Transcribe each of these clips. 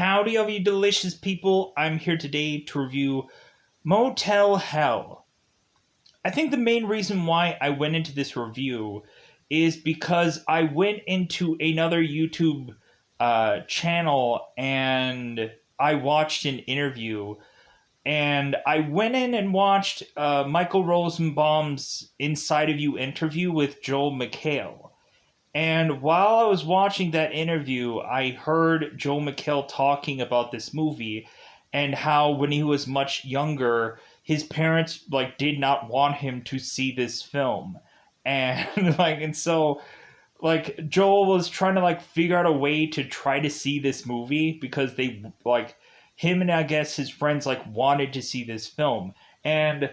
Howdy, all you delicious people. I'm here today to review Motel Hell. I think the main reason why I went into this review is because I went into another YouTube channel and I watched an interview. And I went in and watched Michael Rosenbaum's Inside of You interview with Joel McHale. And while I was watching that interview, I heard Joel McHale talking about this movie and how when he was much younger, his parents did not want him to see this film. And Joel was trying to figure out a way to try to see this movie because they him and I guess his friends wanted to see this film. And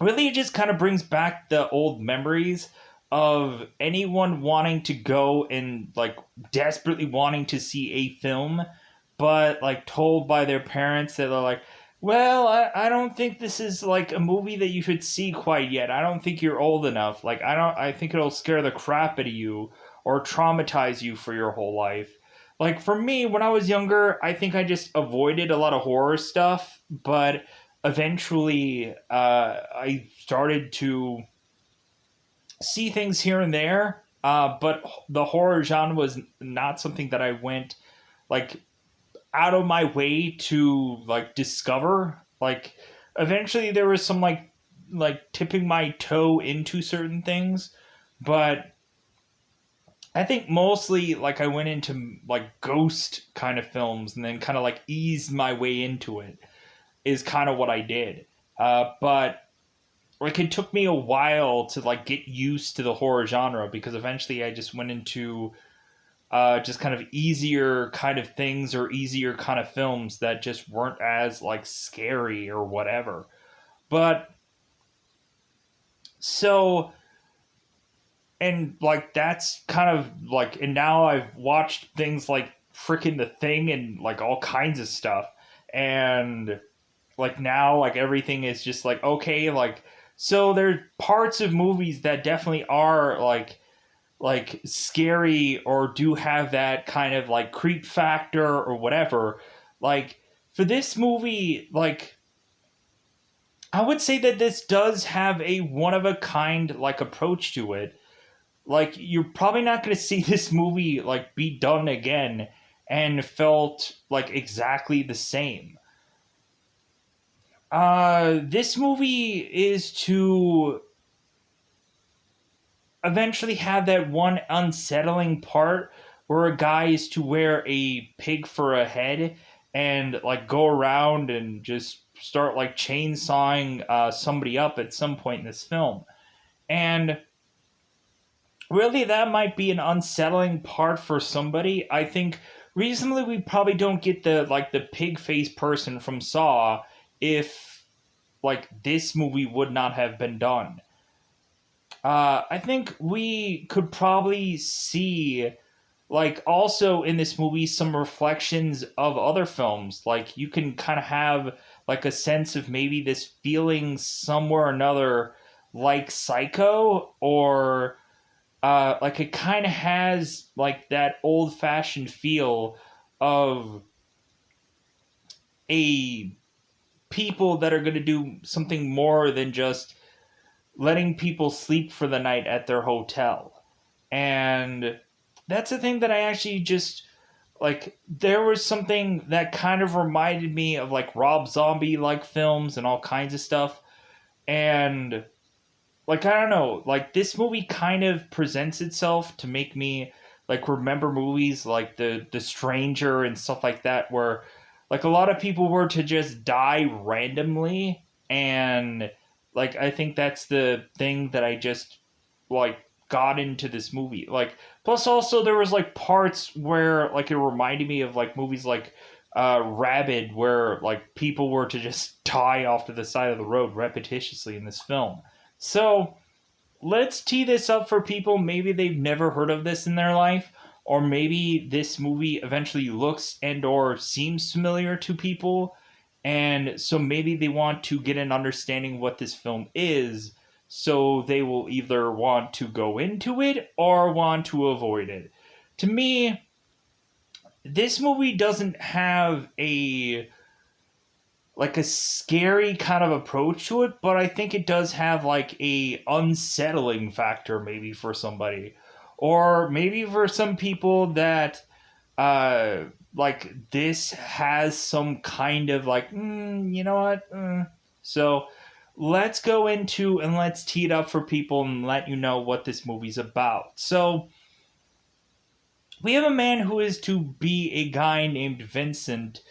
really it just kind of brings back the old memories of anyone wanting to go and desperately wanting to see a film, but told by their parents that they're well, I don't think this is a movie that you should see quite yet. I don't think you're old enough. I think it'll scare the crap out of you or traumatize you for your whole life. For me, when I was younger, I think I just avoided a lot of horror stuff, but eventually I started to see things here and there, but the horror genre was not something that I went out of my way to discover. Eventually there was some tipping my toe into certain things, but I think mostly I went into ghost kind of films and then kind of eased my way into it is kind of what I did. But it took me a while to get used to the horror genre because eventually I just went into just kind of easier kind of things or easier kind of films that just weren't as scary or whatever. But so, and that's kind of and now I've watched things like freaking The Thing and all kinds of stuff, and now everything is just okay. So there's parts of movies that definitely are scary or do have that kind of creep factor or whatever. For this movie, I would say that this does have a one of a kind approach to it. You're probably not going to see this movie be done again and felt exactly the same. This movie is to eventually have that one unsettling part where a guy is to wear a pig for a head and go around and just start chainsawing somebody up at some point in this film. And really that might be an unsettling part for somebody. I think reasonably we probably don't get the pig face person from Saw if this movie would not have been done. I think we could probably see also in this movie some reflections of other films. You can kind of have a sense of maybe this feeling somewhere or another Psycho, or it kind of has that old fashioned feel of a people that are going to do something more than just letting people sleep for the night at their hotel. And that's the thing that I actually just there was something that kind of reminded me of Rob Zombie films and all kinds of stuff. And I don't know, this movie kind of presents itself to make me remember movies like the Stranger and stuff like that, where a lot of people were to just die randomly. And I think that's the thing that I just got into this movie. Plus also there was parts where it reminded me of movies Rabid, where people were to just die off to the side of the road repetitiously in this film. So let's tee this up for people. Maybe they've never heard of this in their life, or maybe this movie eventually looks and or seems familiar to people, and so maybe they want to get an understanding what this film is, so they will either want to go into it or want to avoid it. To me, this movie doesn't have a like a scary kind of approach to it, but I think it does have like a unsettling factor maybe for somebody, or maybe for some people that uh like this has some kind of like you know what so let's go into and let's tee it up for people and let you know what this movie's about. So we have a man who is to be a guy named Vincent,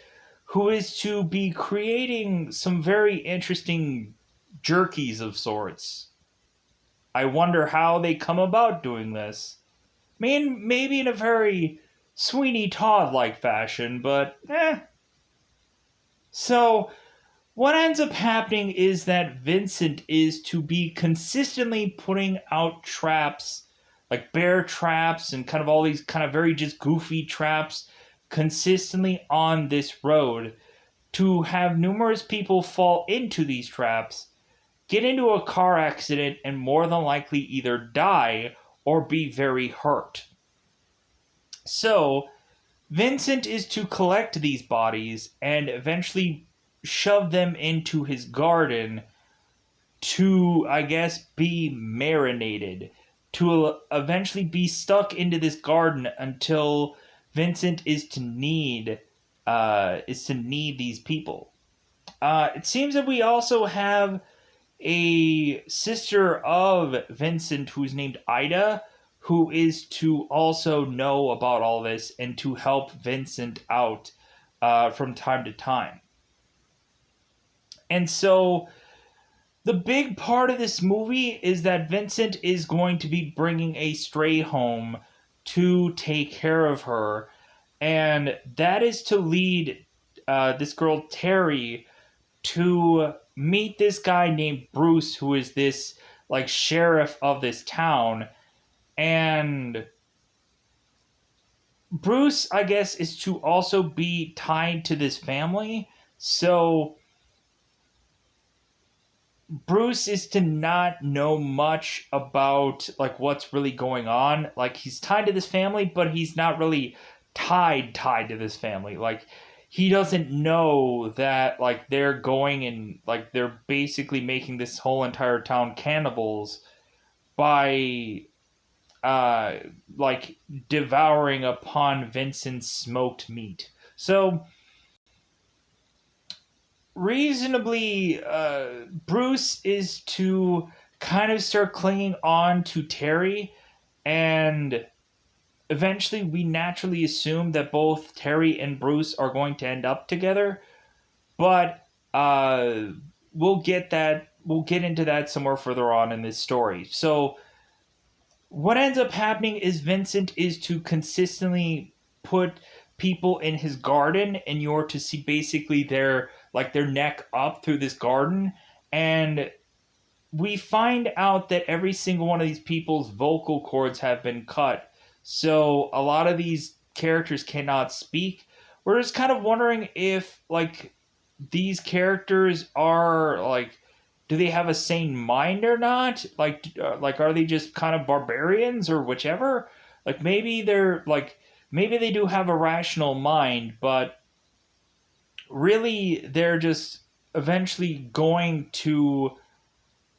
who is to be creating some very interesting jerkies of sorts. I wonder how they come about doing this. I mean, maybe in a very Sweeney Todd like fashion, but So, what ends up happening is that Vincent is to be consistently putting out traps, like bear traps and kind of all these kind of very just goofy traps, consistently on this road to have numerous people fall into these traps, get into a car accident, and more than likely either die or be very hurt. So, Vincent is to collect these bodies and eventually shove them into his garden to, I guess, be marinated, to eventually be stuck into this garden until Vincent is to need these people. It seems that we also have a sister of Vincent who's named Ida, who is to also know about all this and to help Vincent out from time to time. And so the big part of this movie is that Vincent is going to be bringing a stray home to take care of her. And that is to lead this girl, Terry, to meet this guy named Bruce, who is this like sheriff of this town. And Bruce, I guess, is to also be tied to this family. So Bruce is to not know much about like what's really going on. Like he's tied to this family, but he's not really tied to this family. Like he doesn't know that like they're going and like they're basically making this whole entire town cannibals by uh like devouring upon Vincent's smoked meat. So reasonably, Bruce is to kind of start clinging on to Terry, and eventually we naturally assume that both Terry and Bruce are going to end up together, but we'll get into that somewhere further on in this story. So what ends up happening is Vincent is to consistently put people in his garden, and you're to see basically their neck up through this garden, and we find out that every single one of these people's vocal cords have been cut, so a lot of these characters cannot speak. We're just kind of wondering if like these characters are like, do they have a sane mind or not? Like are they just kind of barbarians or whichever? Like maybe they do have a rational mind, but really they're just eventually going to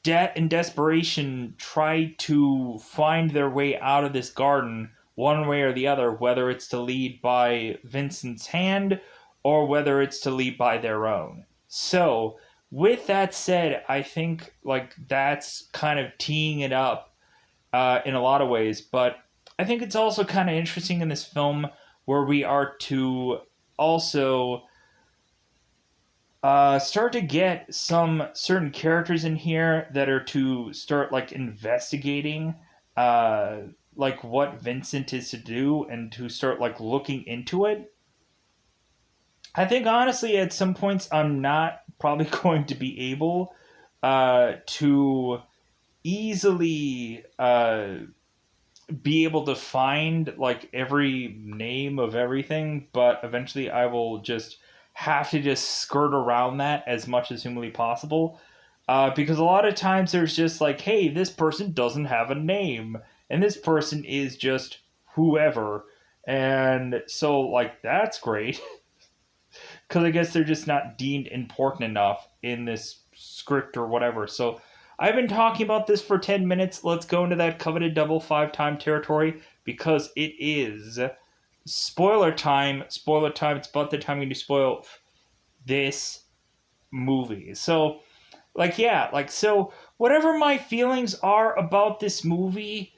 in desperation try to find their way out of this garden one way or the other, whether it's to lead by Vincent's hand or whether it's to lead by their own. So, with that said, I think like that's kind of teeing it up in a lot of ways, but I think it's also kind of interesting in this film where we are to also start to get some certain characters in here that are to start like investigating like what Vincent is to do and to start like looking into it. I think honestly at some points I'm not probably going to be able to easily be able to find like every name of everything, but eventually I will just have to just skirt around that as much as humanly possible. Because a lot of times there's just like, hey, this person doesn't have a name, and this person is just whoever, And so, like, that's great. Because I guess they're just not deemed important enough in this script or whatever. So I've been talking about this for 10 minutes. Let's go into that coveted double five time territory because it is spoiler time. Spoiler time. It's about the time you spoil this movie. So, like, yeah, like, so whatever my feelings are about this movie,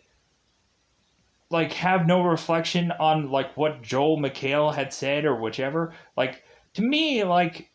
like, have no reflection on, like, what Joel McHale had said or whichever. Like, to me, like,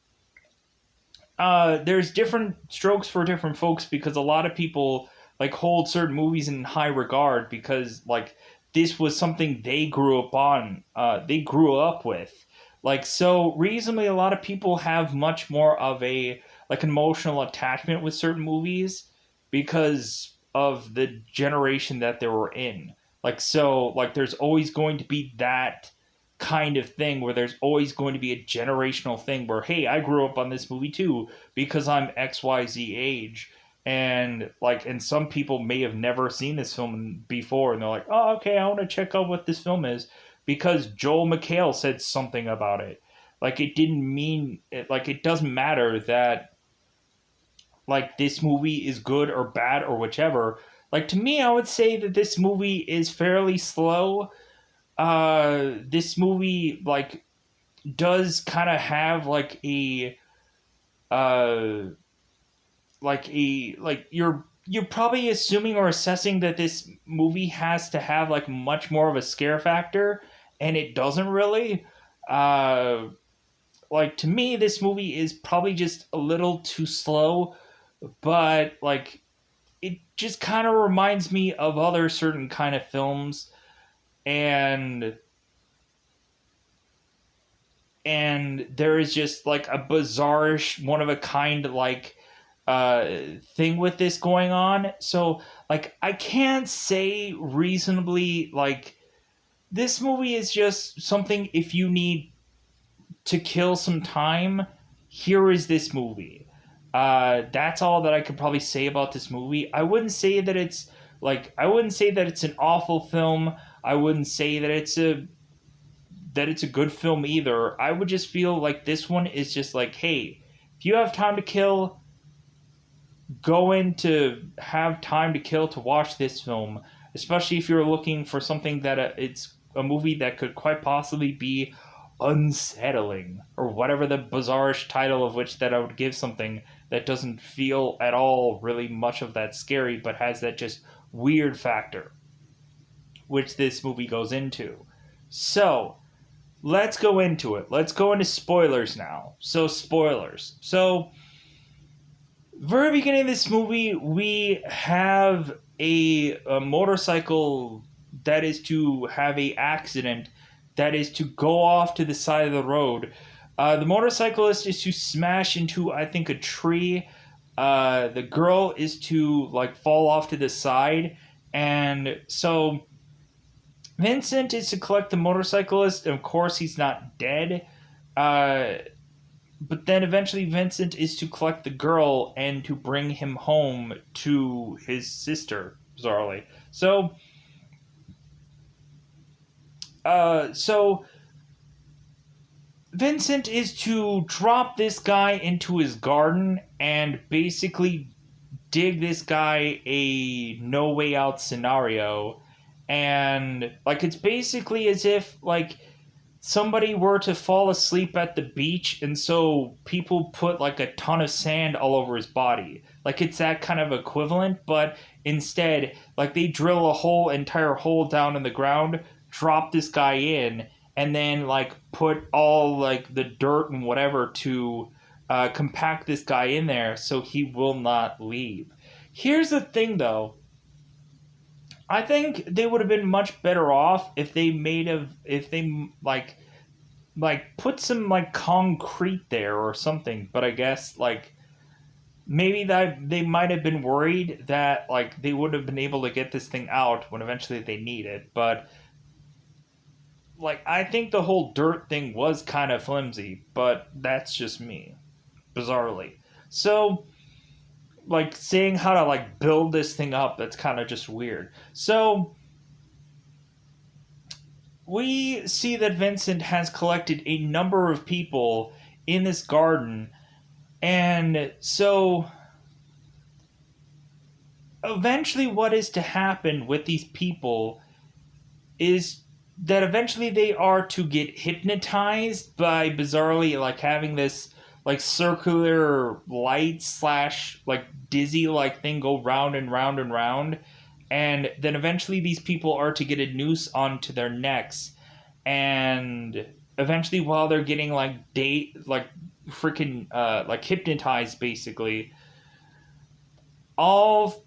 there's different strokes for different folks because a lot of people like hold certain movies in high regard because like this was something they grew up on, they grew up with. Like so, reasonably, a lot of people have much more of a like emotional attachment with certain movies because of the generation that they were in. Like so, like there's always going to be that kind of thing where there's always going to be a generational thing where hey I grew up on this movie too because I'm XYZ age and like and some people may have never seen this film before and they're like oh okay I want to check out what this film is because Joel McHale said something about it. Like it didn't mean it, like it doesn't matter that like this movie is good or bad or whichever. Like to me I would say that this movie is fairly slow. This movie like does kind of have uh like you're probably assuming or assessing that this movie has to have like much more of a scare factor and it doesn't really. uh like to me this movie is probably just a little too slow, but like it just kind of reminds me of other certain kind of films, and there is just like a bizarrish one of a kind like thing with this going on. So like I can't say reasonably like this movie is just something if you need to kill some time, here is this movie. That's all that I could probably say about this movie. I wouldn't say that it's like I wouldn't say that it's an awful film. I wouldn't say that it's a good film either. I would just feel like this one is just like, hey, if you have time to kill, go in to have time to kill to watch this film, especially if you're looking for something that it's a movie that could quite possibly be unsettling or whatever the bizarrish title of which that I would give something that doesn't feel at all really much of that scary but has that just weird factor which this movie goes into. So, let's go into it. Let's go into spoilers now. So, spoilers. So, very beginning of this movie, we have a motorcycle that is to have a accident that is to go off to the side of the road. The motorcyclist is to smash into, I think, a tree. The girl is to like fall off to the side, and so Vincent is to collect the motorcyclist, and of course he's not dead. Uh, but then eventually Vincent is to collect the girl and to bring him home to his sister, bizarrely. So Vincent is to drop this guy into his garden and basically dig this guy a no way out scenario. And like it's basically as if like somebody were to fall asleep at the beach and so people put like a ton of sand all over his body. Like it's that kind of equivalent, but instead like they drill a whole entire hole down in the ground, drop this guy in, and then like put all like the dirt and whatever to compact this guy in there so he will not leave. Here's the thing though, I think they would have been much better off if they made of if they like put some like concrete there or something. But I guess like maybe that they might have been worried that like they would have been able to get this thing out when eventually they need it. But like I think the whole dirt thing was kind of flimsy, but that's just me, bizarrely. So like saying how to like build this thing up, that's kind of just weird. So we see that Vincent has collected a number of people in this garden, and so eventually what is to happen with these people is that eventually they are to get hypnotized by bizarrely like having this like circular light slash like dizzy like thing go round and round and round, and then eventually these people are to get a noose onto their necks, and eventually while they're getting like like freaking like hypnotized basically, all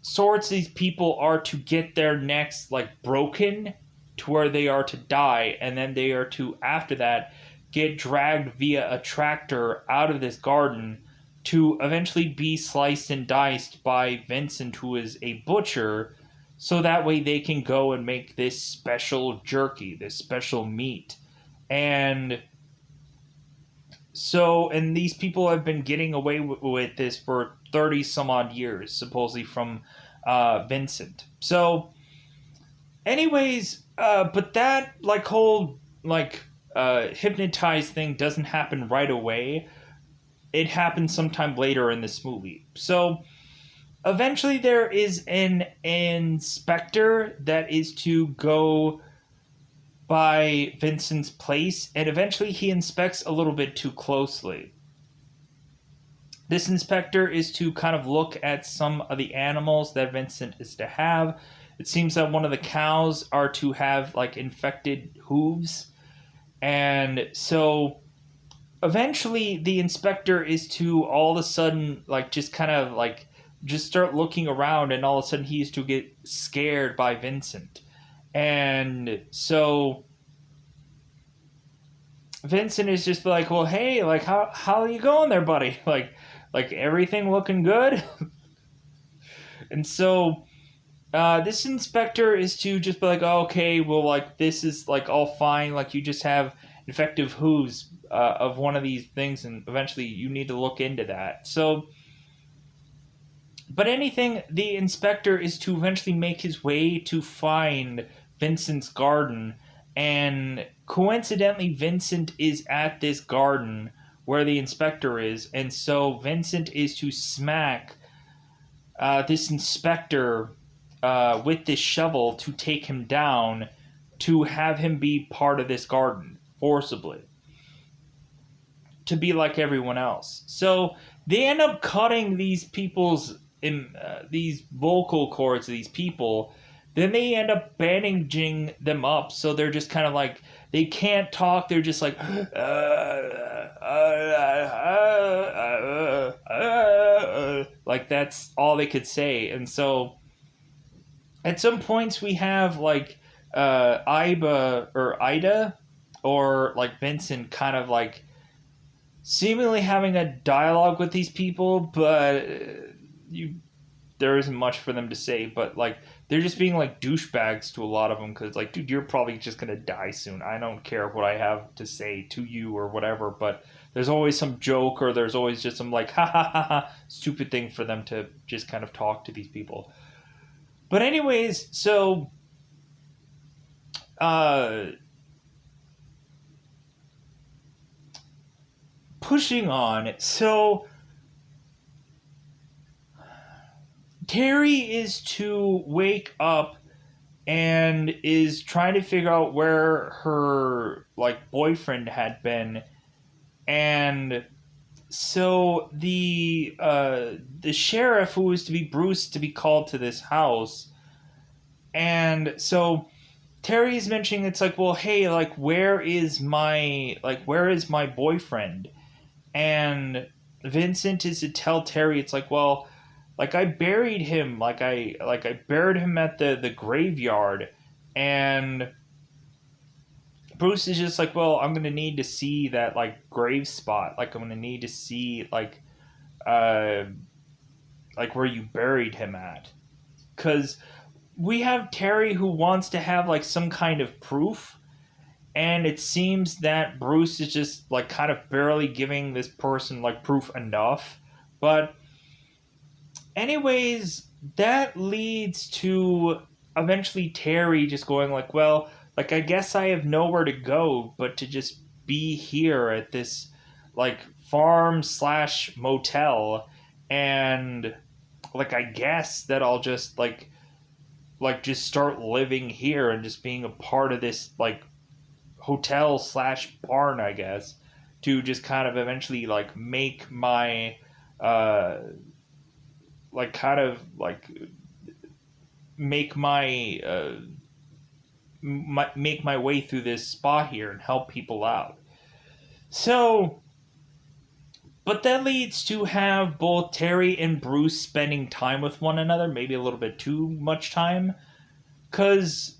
sorts of these people are to get their necks like broken to where they are to die, and then they are to after that get dragged via a tractor out of this garden to eventually be sliced and diced by Vincent, who is a butcher, so that way they can go and make this special jerky, this special meat. And so, and these people have been getting away with this for 30 some odd years, supposedly from Vincent. So, anyways, but that like whole like hypnotized thing doesn't happen right away. It happens sometime later in this movie. So, eventually there is an inspector that is to go by Vincent's place, and eventually he inspects a little bit too closely. This inspector is to kind of look at some of the animals that Vincent is to have. It seems that one of the cows are to have like infected hooves, and so eventually the inspector is to all of a sudden like just kind of like just start looking around, and all of a sudden he is to get scared by Vincent. And so Vincent is just like, well, hey, like how are you going there, buddy? Like everything looking good? And so this inspector is to just be like, oh, okay, well, like this is like all fine, like you just have infective hooves of one of these things, and eventually you need to look into that. So but anything, the inspector is to eventually make his way to find Vincent's garden, and coincidentally Vincent is at this garden where the inspector is, and so Vincent is to smack this inspector with this shovel to take him down, to have him be part of this garden forcibly, to be like everyone else. So they end up cutting these people's these vocal cords of these people. Then they end up bandaging them up, so they're just kind of like, they can't talk. They're just like, like that's all they could say. And so at some points we have like Ida or like Vincent kind of like seemingly having a dialogue with these people, but there isn't much for them to say. But like they're just being like douchebags to a lot of them, because like, dude, you're probably just gonna die soon. I don't care what I have to say to you or whatever, but there's always some joke, or there's always just some like ha ha ha ha stupid thing for them to just kind of talk to these people. But anyways, so pushing on, so Terry is to wake up and is trying to figure out where her like boyfriend had been, and so the sheriff, who is to be Bruce, to be called to this house, and so Terry's mentioning, it's like, well, hey, like where is my boyfriend? And Vincent is to tell Terry, it's like, well, like I buried him, like I buried him at the graveyard. And Bruce is just like, well, I'm gonna need to see that like grave spot, like I'm gonna need to see like where you buried him at, because we have Terry who wants to have like some kind of proof, and it seems that Bruce is just like kind of barely giving this person like proof enough. But anyways, that leads to eventually Terry just going like, well, like I guess I have nowhere to go but to just be here at this like farm slash motel, and like I guess that I'll just like just start living here and just being a part of this like hotel slash barn, I guess, to just kind of eventually like make my uh like kind of like make make my way through this spot here and help people out. So, but that leads to have both Terry and Bruce spending time with one another, maybe a little bit too much time, because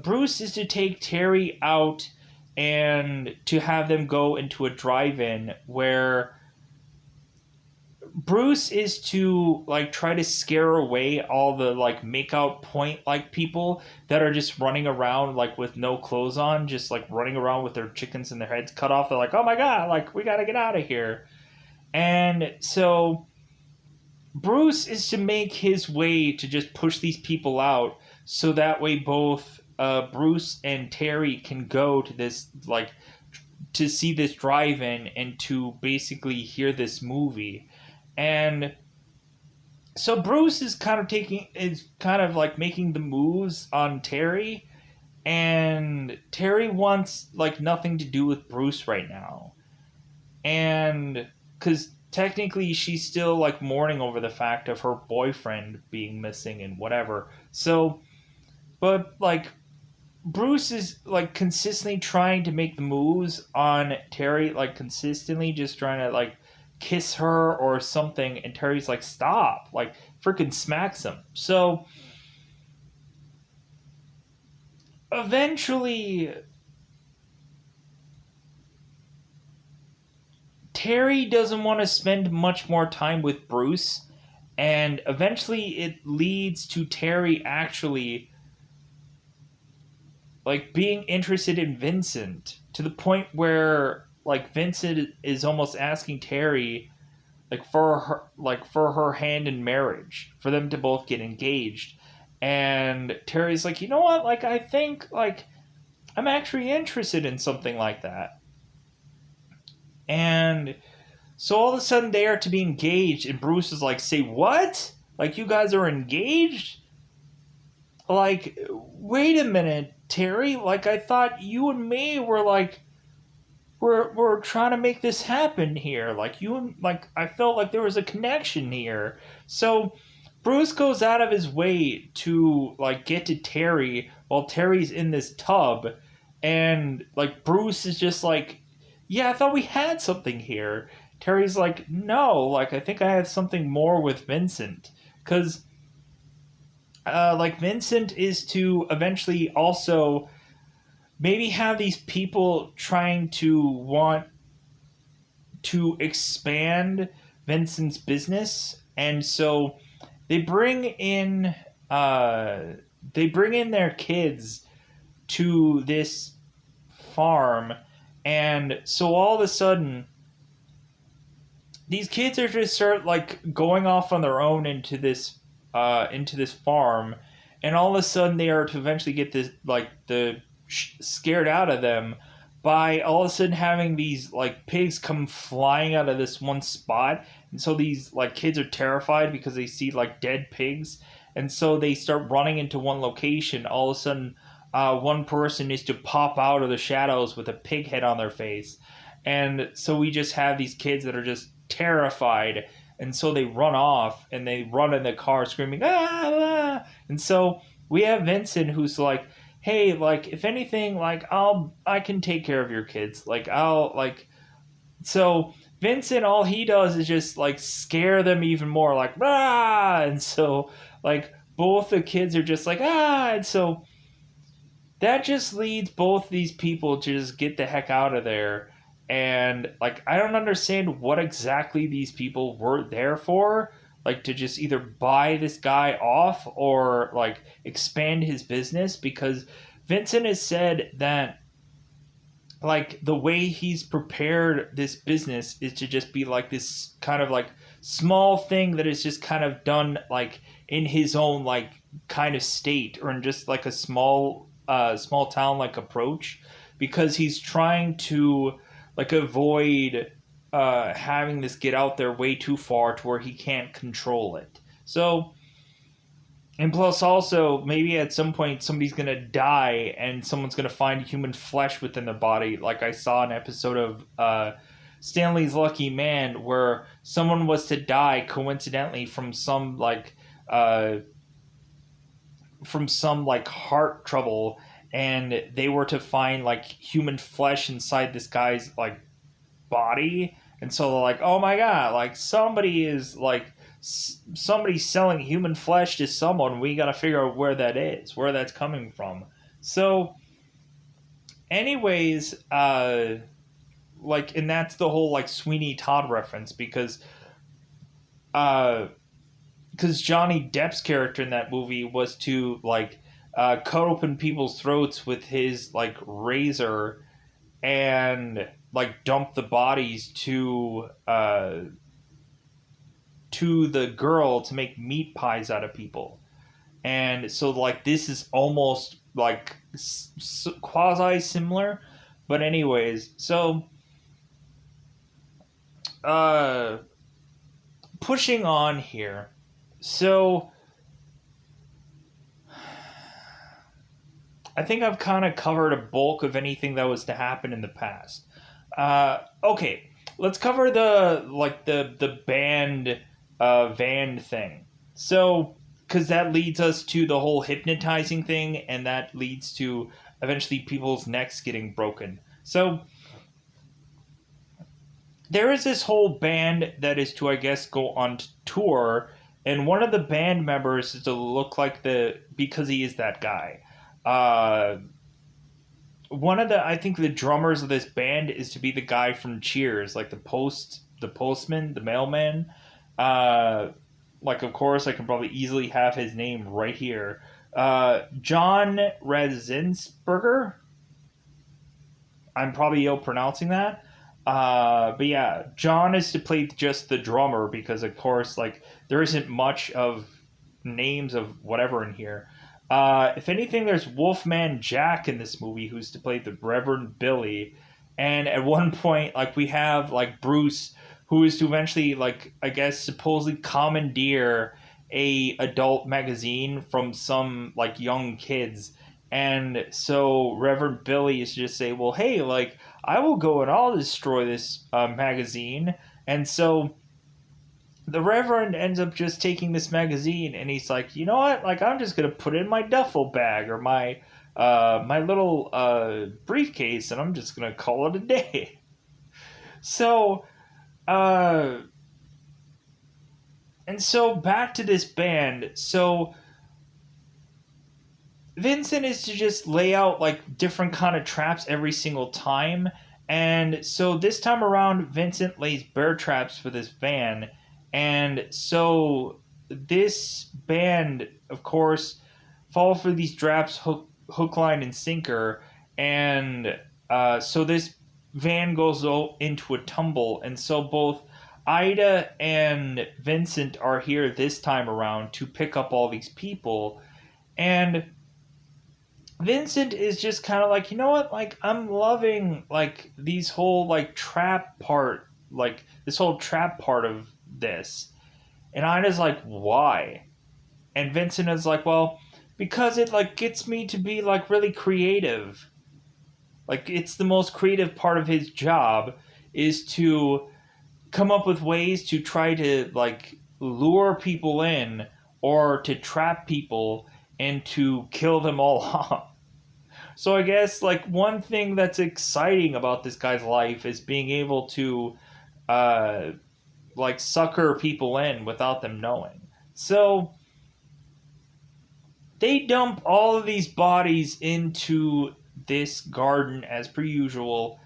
Bruce is to take Terry out and to have them go into a drive-in where Bruce is to like try to scare away all the like makeout point like people that are just running around like with no clothes on, just like running around with their chickens and their heads cut off. They're like, "Oh my god, like we got to get out of here." And so Bruce is to make his way to just push these people out so that way both Bruce and Terry can go to this like to see this drive-in and to basically hear this movie. And so Bruce is kind of like making the moves on Terry, and Terry wants like nothing to do with Bruce right now. And because technically she's still like mourning over the fact of her boyfriend being missing and whatever. So, but like Bruce is like consistently trying to make the moves on Terry, like consistently just trying to like kiss her or something, and Terry's like, stop, like freaking smacks him. So eventually Terry doesn't want to spend much more time with Bruce, and eventually it leads to Terry actually like being interested in Vincent to the point where like Vincent is almost asking Terry like for her hand in marriage for them to both get engaged. And Terry's like, "You know what? Like I think like I'm actually interested in something like that." And so all of a sudden they are to be engaged, and Bruce is like, "Say what? Like you guys are engaged?" Like, wait a minute, Terry. Like I thought you and me were like we're trying to make this happen here. Like you and like I felt like there was a connection here. So Bruce goes out of his way to like get to Terry while Terry's in this tub, and like Bruce is just like, "Yeah, I thought we had something here." Terry's like, "No, like I think I have something more with Vincent." Cuz like Vincent is to eventually also maybe have these people trying to want to expand Vincent's business, and so they bring in uh, they bring in their kids to this farm, and so all of a sudden these kids are just start like going off on their own into this farm, and all of a sudden they are to eventually get this like the scared out of them by all of a sudden having these like pigs come flying out of this one spot, and so these like kids are terrified because they see like dead pigs, and so they start running into one location. All of a sudden one person is to pop out of the shadows with a pig head on their face, and so we just have these kids that are just terrified, and so they run off and they run in the car screaming, "Ah, ah!" And so we have Vincent who's like, "Hey, like if anything, like I can take care of your kids. Like I'll like." So Vincent, all he does is just like scare them even more, like "Ah!" And so like both the kids are just like "Ah!" And so that just leads both these people to just get the heck out of there. And like I don't understand what exactly these people were there for, like to just either buy this guy off or like expand his business, because Vincent has said that like the way he's prepared this business is to just be like this kind of like small thing that is just kind of done like in his own like kind of state, or in just like a small town like approach, because he's trying to like avoid having this get out there way too far to where he can't control it. So, and plus, also, maybe at some point somebody's gonna die and someone's gonna find human flesh within their body. Like I saw an episode of Stanley's Lucky Man where someone was to die coincidentally uh, from some like heart trouble, and they were to find like human flesh inside this guy's like body, and so they're like, oh my god, like somebody's selling human flesh to someone. We got to figure out where that is, where that's coming from. So anyways, like, and that's the whole like Sweeney Todd reference, uh because Johnny Depp's character in that movie was to like cut open people's throats with his like razor and like dump the bodies to the girl to make meat pies out of people. And so like this is almost like quasi similar, but anyways, so uh pushing on here. So I think I've kind of covered a bulk of anything that was to happen in the past. Okay, let's cover the band van thing. So, because that leads us to the whole hypnotizing thing, and that leads to eventually people's necks getting broken. So, there is this whole band that is to, I guess, go on tour, and one of the band members is to look like because he is that guy. Uh, One of I think the drummers of this band is to be the guy from Cheers, like the postman, the mailman. Uh, like, of course, I can probably easily have his name right here. John Rezinsberger. I'm probably ill pronouncing that. But yeah, John is to play just the drummer because, of course, like there isn't much of names of whatever in here. If anything, there's Wolfman Jack in this movie, who's to play the Reverend Billy, and at one point, like we have like Bruce, who is to eventually, like I guess, supposedly commandeer a adult magazine from some like young kids, and so Reverend Billy is to just say, well, hey, like I will go and I'll destroy this magazine, and so the Reverend ends up just taking this magazine, and he's like, you know what? Like, I'm just gonna put it in my duffel bag or my little briefcase, and I'm just gonna call it a day. So, uh, and so back to this band. So Vincent is to just lay out like different kind of traps every single time, and so this time around, Vincent lays bear traps for this van. And so this band, of course, fall for these traps hook, line, and sinker. And so this van goes into a tumble. And so both Ida and Vincent are here this time around to pick up all these people. And Vincent is just kind of like, you know what? Like, I'm loving, like, these whole, like, trap part, like, this whole trap part of this. And Ida's like, why? And Vincent is like, well, because it like gets me to be like really creative. Like, it's the most creative part of his job is to come up with ways to try to like lure people in or to trap people and to kill them all off. So I guess like one thing that's exciting about this guy's life is being able to uh like sucker people in without them knowing. So they dump all of these bodies into this garden as per usual,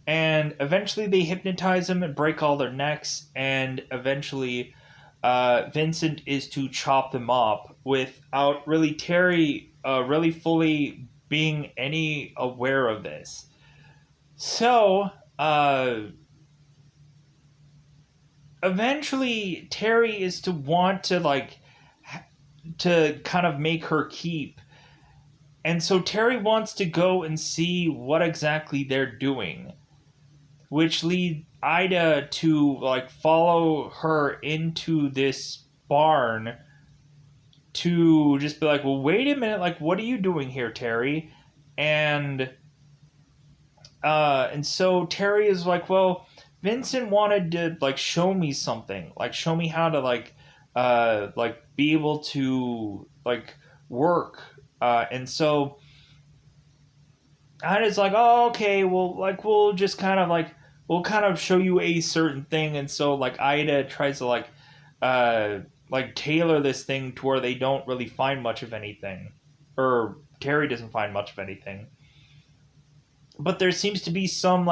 and eventually they hypnotize them and break all their necks, and eventually Vincent is to chop them up without really Terry really fully being any aware of this. So, uh, eventually Terry is to want to to kind of make her keep. And so Terry wants to go and see what exactly they're doing, which lead Ida to like follow her into this barn to just be like, "Well, wait a minute, like what are you doing here, Terry?" And and so Terry is like, "Well, Vincent wanted to like show me something, like show me how to like be able to like work." And so Ida's like, "Oh, okay, well, like we'll just kind of we'll kind of show you a certain thing." And so like Ida tries to uh tailor this thing to where they don't really find much of anything, or Terry doesn't find much of anything. But there seems to be some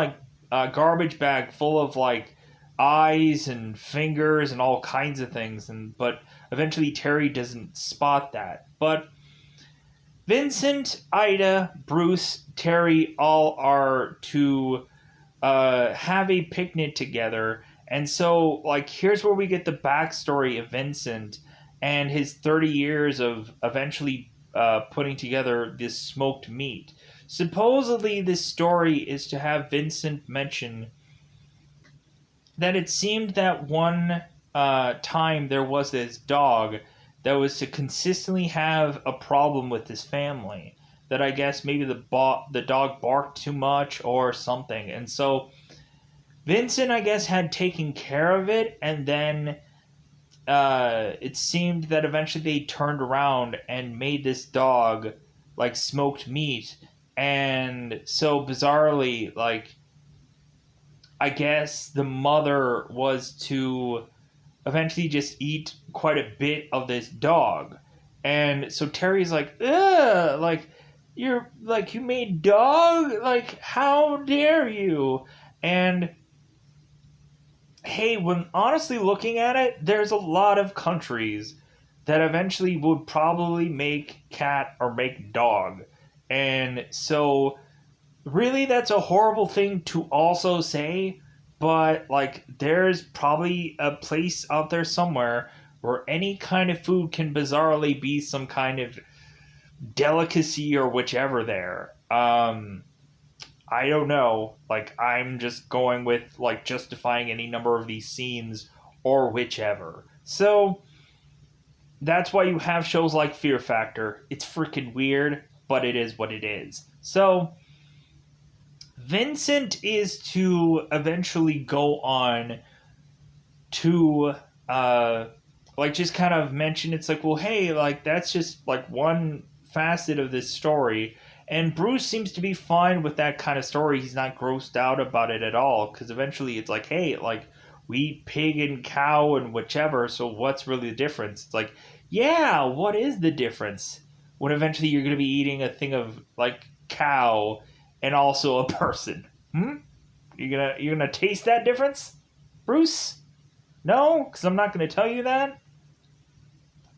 garbage bag full of like eyes and fingers and all kinds of things, and but eventually Terry doesn't spot that. But Vincent, Ida, Bruce, Terry all are to have a picnic together. And so, like, here's where we get the backstory of Vincent and his 30 years of eventually putting together this smoked meat. Supposedly, this story is to have Vincent mention that it seemed that one time there was this dog that was to consistently have a problem with his family. That I guess maybe the dog barked too much or something, and so Vincent, I guess, had taken care of it, and then it seemed that eventually they turned around and made this dog like smoked meat, and so bizarrely, like I guess the mother was to eventually just eat quite a bit of this dog. And so Terry's like, ugh, like, you're like, you made dog? Like, how dare you? And hey, when honestly looking at it, there's a lot of countries that eventually would probably make cat or make dog. And so really that's a horrible thing to also say, but like there's probably a place out there somewhere where any kind of food can bizarrely be some kind of delicacy or whichever there. I don't know. Like I'm just going with like justifying any number of these scenes or whichever. So that's why you have shows like Fear Factor. It's freaking weird, but it is what it is. So Vincent is to eventually go on to just kind of mention it's like, well, hey, like that's just like one facet of this story. And Bruce seems to be fine with that kind of story. He's not grossed out about it at all because eventually it's like, hey, like we eat pig and cow and whichever, so what's really the difference? It's like, yeah, what is the difference? When eventually you're going to be eating a thing of like cow and also a person. Hmm? You're gonna taste that difference, Bruce? No, because I'm not gonna tell you that.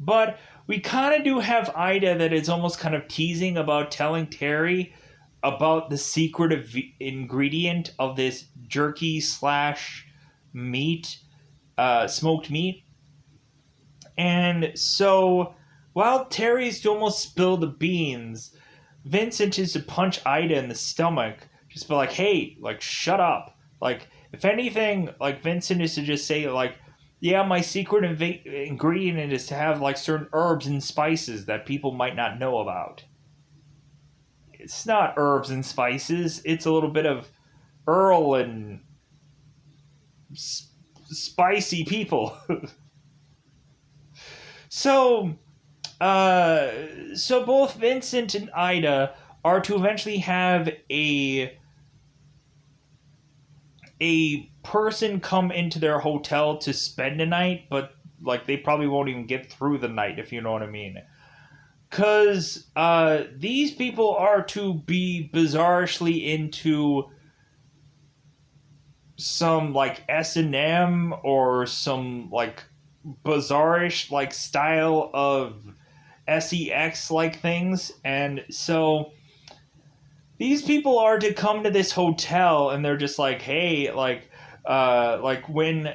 But we kind of do have Ida that is almost kind of teasing about telling Terry about the secret ingredient of this jerky slash meat, smoked meat. And so while Terry's to almost spill the beans, Vincent is to punch Ida in the stomach. Just be like, hey, like, shut up. Like, if anything, like, Vincent is to just say, like, yeah, my secret ingredient is to have, like, certain herbs and spices that people might not know about. It's not herbs and spices, it's a little bit of Earl and spicy people. so, so both Vincent and Ida are to eventually have a person come into their hotel to spend a night, but like they probably won't even get through the night, if you know what I mean. Cause these people are to be bizarrely into some like S&M or some like bizarrish like style of sex like things, and so these people are to come to this hotel and they're just like, hey, like when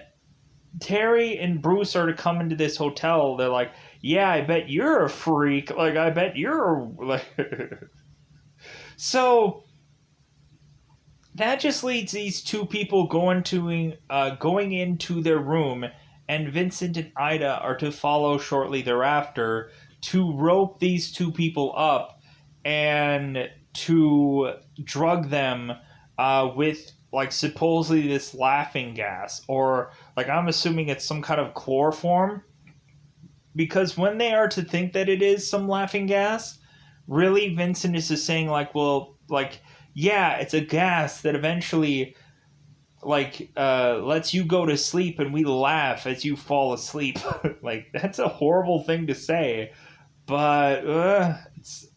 Terry and Bruce are to come into this hotel, they're like, yeah, I bet you're a freak. Like, I bet you're like. So that just leads these two people going into their room, and Vincent and Ida are to follow shortly thereafter to rope these two people up and to drug them with like supposedly this laughing gas, or like I'm assuming it's some kind of chloroform, because when they are to think that it is some laughing gas, really Vincent is just saying like, well, like, yeah, it's a gas that eventually like lets you go to sleep and we laugh as you fall asleep. Like, that's a horrible thing to say, but it's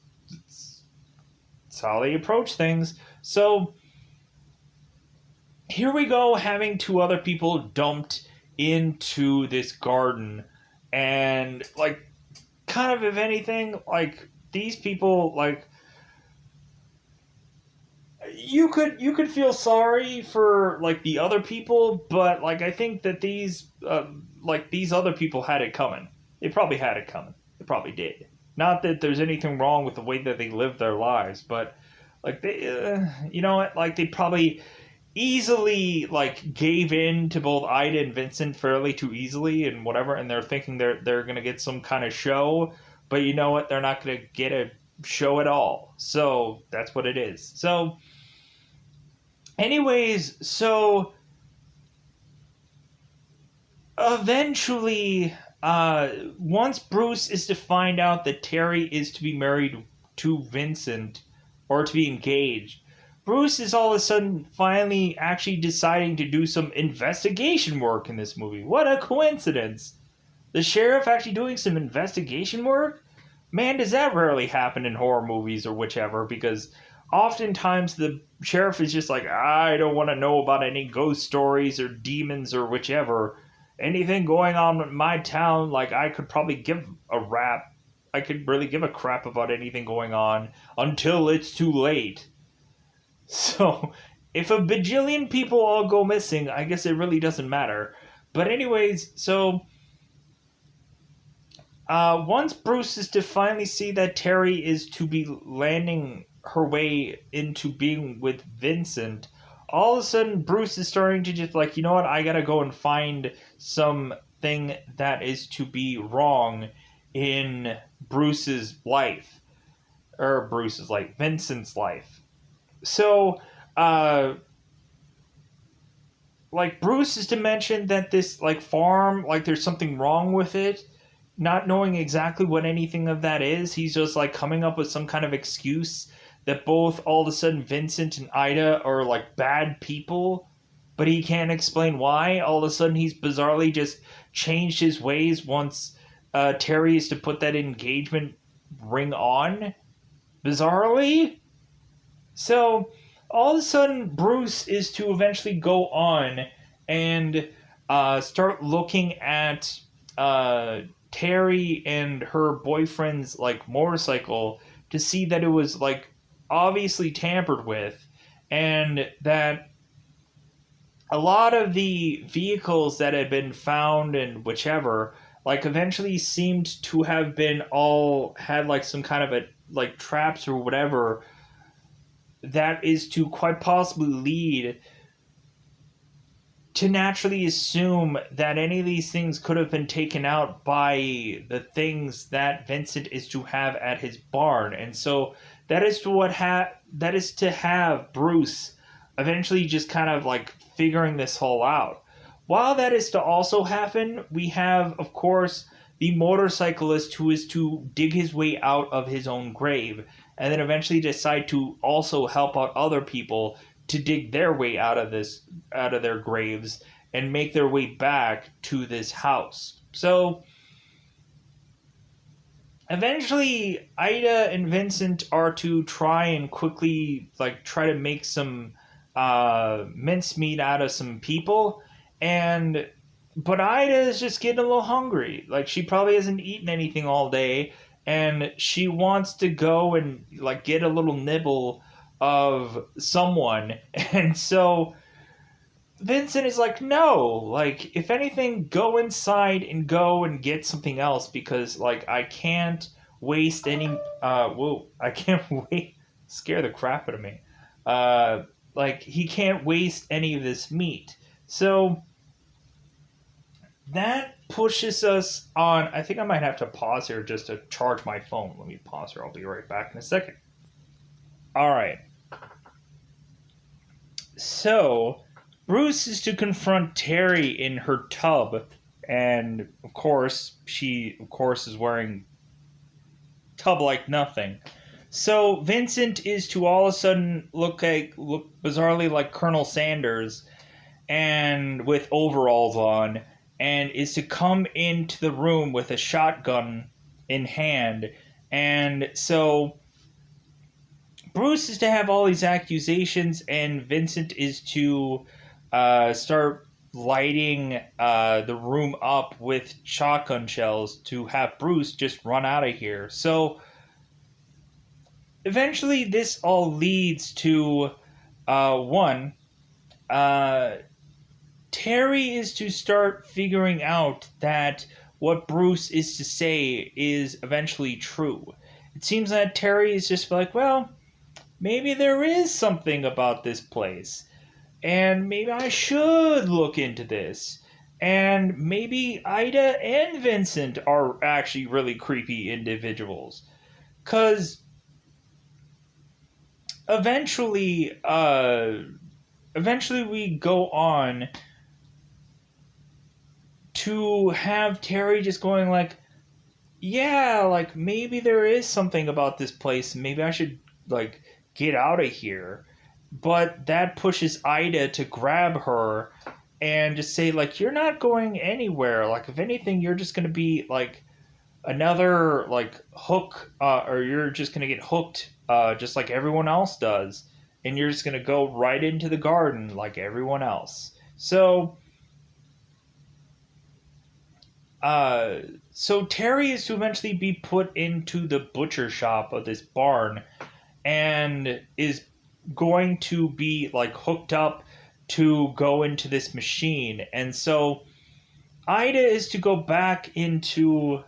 how they approach things. So here we go, having two other people dumped into this garden, and like, kind of, if anything, like, these people, like, you could feel sorry for like the other people, but like I think that these other people had it coming. They probably had it coming. They probably did. Not that there's anything wrong with the way that they live their lives, but like they, you know what? Like, they probably easily like gave in to both Ida and Vincent fairly too easily and whatever, and they're thinking they're gonna get some kind of show, but you know what? They're not gonna get a show at all. So that's what it is. So anyways, so eventually, once Bruce is to find out that Terry is to be married to Vincent, or to be engaged, Bruce is all of a sudden finally actually deciding to do some investigation work in this movie. What a coincidence! The sheriff actually doing some investigation work? Man, does that rarely happen in horror movies or whichever, because oftentimes the sheriff is just like, I don't want to know about any ghost stories or demons or whichever. Anything going on in my town, like, I could probably give a rap. I could really give a crap about anything going on until it's too late. So, if a bajillion people all go missing, I guess it really doesn't matter. But anyways, so once Bruce is to finally see that Terry is to be landing her way into being with Vincent, all of a sudden Bruce is starting to just like, you know what, I gotta go and find something that is to be wrong in Bruce's life. Or Bruce's life, Vincent's life. So, like, Bruce is to mention that this, like, farm, like, there's something wrong with it, not knowing exactly what anything of that is. He's just like coming up with some kind of excuse that both all of a sudden Vincent and Ida are like bad people, but he can't explain why. All of a sudden he's bizarrely just changed his ways once Terry is to put that engagement ring on. Bizarrely. So all of a sudden Bruce is to eventually go on and start looking at Terry and her boyfriend's like motorcycle to see that it was like obviously tampered with, and that a lot of the vehicles that had been found and whichever like eventually seemed to have been all had like some kind of a like traps or whatever that is to quite possibly lead to naturally assume that any of these things could have been taken out by the things that Vincent is to have at his barn. And so that is that is to have Bruce eventually just kind of like figuring this whole out. While that is to also happen, we have, of course, the motorcyclist who is to dig his way out of his own grave and then eventually decide to also help out other people to dig their way out of their graves and make their way back to this house. So eventually Ida and Vincent are to try and quickly like try to make some mincemeat out of some people, and but Ida is just getting a little hungry. Like, she probably hasn't eaten anything all day, and she wants to go and like get a little nibble of someone. And so Vincent is like, no, like, if anything, go inside and go and get something else, because, like, I can't waste any, whoa, I can't wait, scare the crap out of me. Like, he can't waste any of this meat. So, that pushes us on, I think I might have to pause here just to charge my phone. Let me pause here, I'll be right back in a second. Alright. So, Bruce is to confront Terry in her tub, and of course, she is wearing tub like nothing. So Vincent is to all of a sudden look bizarrely like Colonel Sanders, and with overalls on, and is to come into the room with a shotgun in hand, and so Bruce is to have all these accusations, and Vincent is to start lighting the room up with shotgun shells to have Bruce just run out of here. So eventually, this all leads to one. Terry is to start figuring out that what Bruce is to say is eventually true. It seems that Terry is just like, well, maybe there is something about this place, and maybe I should look into this. And maybe Ida and Vincent are actually really creepy individuals. Because eventually we go on to have Terry just going like, yeah, like, maybe there is something about this place. Maybe I should, like, get out of here. But that pushes Ida to grab her and just say, like, you're not going anywhere. Like, if anything, you're just going to be, like, another, like, hook, or you're just going to get hooked just like everyone else does. And you're just going to go right into the garden like everyone else. So Terry is to eventually be put into the butcher shop of this barn, and is going to be like hooked up to go into this machine. And so Ida is to go back into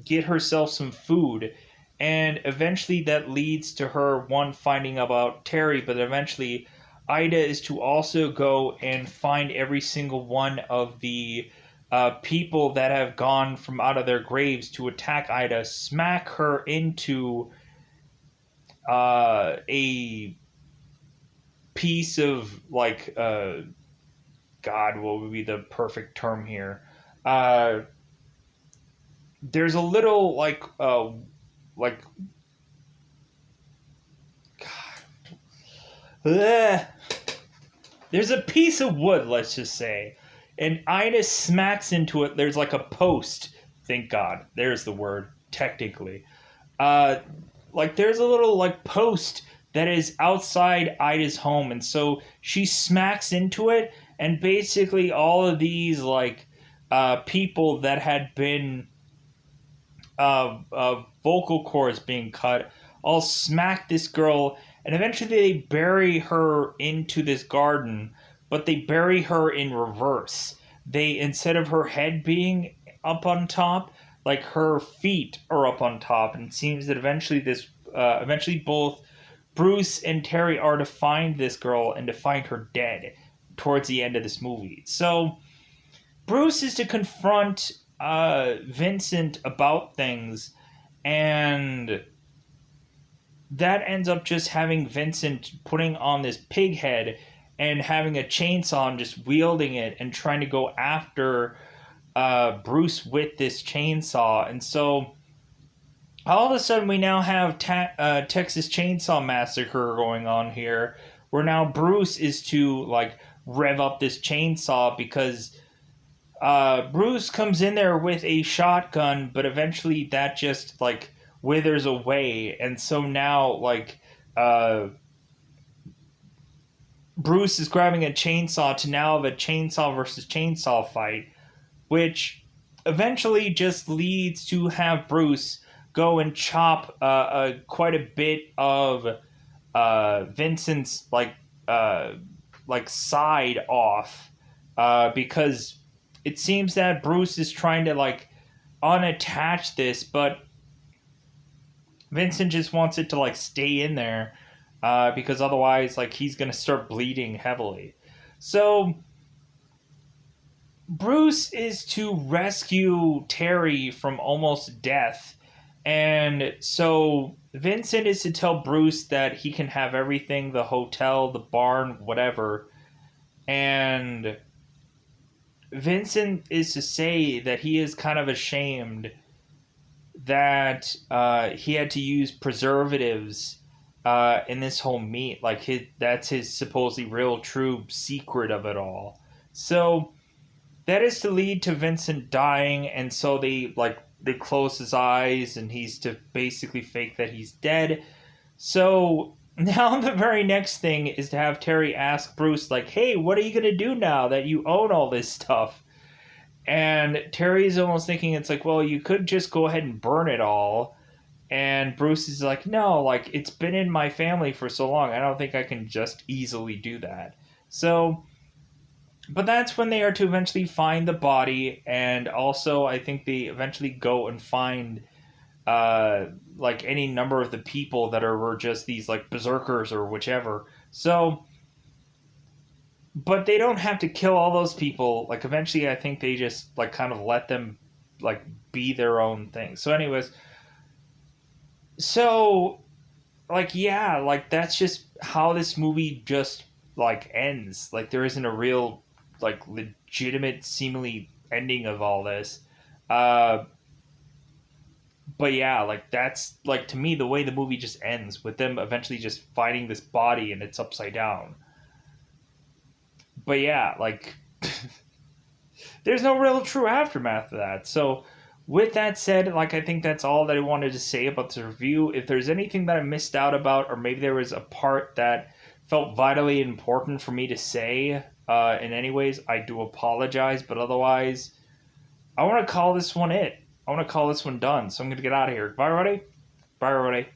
get herself some food, and eventually that leads to her finding about Terry, but eventually Ida is to also go and find every single one of the people that have gone from out of their graves to attack Ida, smack her into a piece of, like, God, what would be the perfect term here? There's a little, like, God. Ugh. There's a piece of wood, let's just say, and Ida smacks into it. There's like a post. Thank God. There's the word, technically. Like, there's a little, like, post that is outside Ida's home, and so she smacks into it, and basically all of these, like, people that had been vocal cords being cut all smack this girl, and eventually they bury her into this garden, but they bury her in reverse. They, instead of her head being up on top, like, her feet are up on top, and it seems that eventually both Bruce and Terry are to find this girl and to find her dead towards the end of this movie. So Bruce is to confront Vincent about things, and that ends up just having Vincent putting on this pig head and having a chainsaw and just wielding it and trying to go after Bruce with this chainsaw. And so all of a sudden we now have Texas Chainsaw Massacre going on here, where now Bruce is to, like, rev up this chainsaw, because Bruce comes in there with a shotgun, but eventually that just, like, withers away. And so now, like, Bruce is grabbing a chainsaw to now have a chainsaw versus chainsaw fight, which eventually just leads to have Bruce go and chop quite a bit of Vincent's uh, side off, because it seems that Bruce is trying to unattach this, but Vincent just wants it to stay in there, because otherwise he's gonna start bleeding heavily. So Bruce is to rescue Terry from almost death. And so Vincent is to tell Bruce that he can have everything, the hotel, the barn, whatever. And Vincent is to say that he is kind of ashamed that he had to use preservatives in this whole meat. That's his supposedly real true secret of it all. So that is to lead to Vincent dying, and so they close his eyes, and he's to basically fake that he's dead. So now the very next thing is to have Terry ask Bruce, "Hey, what are you gonna do now that you own all this stuff?" And Terry's almost thinking it's well, you could just go ahead and burn it all. And Bruce is like, "No, it's been in my family for so long. I don't think I can just easily do that." So but that's when they are to eventually find the body, and also I think they eventually go and find any number of the people that were just these berserkers or whichever. So, but they don't have to kill all those people. Eventually, I think they just kind of let them be their own thing. So, anyways, so yeah, that's just how this movie just ends. There isn't a real legitimate seemingly ending of all this. But yeah, that's to me the way the movie just ends, with them eventually just finding this body and it's upside down. But yeah, there's no real true aftermath of that. So with that said, I think that's all that I wanted to say about the review. If there's anything that I missed out about, or maybe there was a part that felt vitally important for me to say in any ways, I do apologize. But otherwise, I want to call this one it. I want to call this one done. So I'm going to get out of here. Bye, everybody. Bye, everybody.